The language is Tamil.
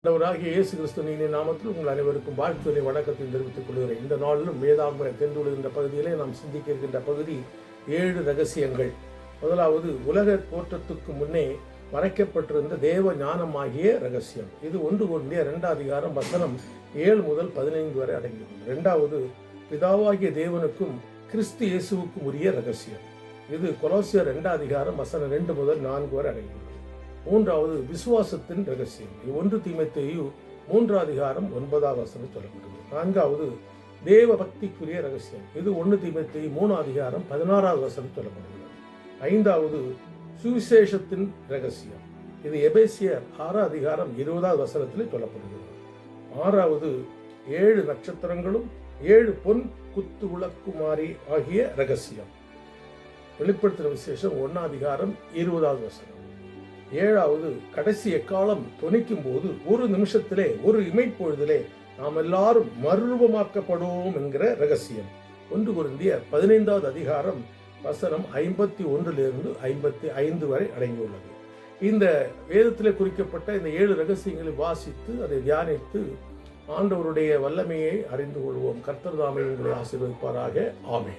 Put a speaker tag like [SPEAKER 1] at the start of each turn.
[SPEAKER 1] ஆண்டவராகிய இயேசு கிறிஸ்துவின் நாமத்தில் உங்கள் அனைவருக்கும் வாழ்த்துறை வணக்கத்தை தெரிவித்துக் கொள்கிறேன். இந்த நாளிலும் வேதாகம தென்றுகின்ற பகுதியிலே நாம் சிந்திக்க இருக்கின்ற பகுதி 7 ரகசியங்கள். முதலாவது, உலக தோற்றத்துக்கு முன்னே மறைக்கப்பட்டிருந்த தேவ ஞானமாகிய ரகசியம். இது 1 கொரிந்தியர் 2 அதிகாரம் வசனம் 7 முதல் 15 வரை அடங்கியுள்ளது. 2வது, பிதாவாகிய தேவனுக்கும் கிறிஸ்து இயேசுவுக்கும் உரிய ரகசியம். இது கொலோசியர் 2 அதிகாரம் வசனம் 2 முதல் 4 வரை அடங்கியுள்ளது. 3வது, விசுவாசத்தின் ரகசியம். 1 தீமோத்தேயு 3 அதிகாரம் 9 வசனம் சொல்லப்படுகிறது. 4வது, தேவ பக்திக்குரிய ரகசியம். இது 1 தீமோத்தேயு 3 அதிகாரம் 16 வசனம் சொல்லப்படுகிறது. 5வது, சுவிசேஷத்தின் ரகசியம். இது எபேசியர் 6 அதிகாரம் 20 வசனத்தில் சொல்லப்படுகிறது. 6வது, 7 நட்சத்திரங்களும் 7 பொன் குத்து விளக்குமாறி ஆகிய ரகசியம். வெளிப்படுத்தின விசேஷம் 1 அதிகாரம் 20 வசனம். 7வது, கடைசி எக்காலம் தொனிக்கும் போது ஒரு நிமிஷத்திலே, ஒரு இமைப்பொழுதிலே நாம் எல்லாரும் மறுரூபமாக்கப்படுவோம் என்கிற ரகசியம். 1 கொரிந்தியர் 15 அதிகாரம் வசனம் 51 55 வரை அடங்கியுள்ளது. இந்த வேதத்திலே குறிக்கப்பட்ட இந்த 7 ரகசியங்களை வாசித்து அதை தியானித்து ஆண்டவருடைய வல்லமையை அறிந்து கொள்வோம். கர்த்தர் தாமே உங்களை ஆசீர்வதிப்பாராக. ஆமென்.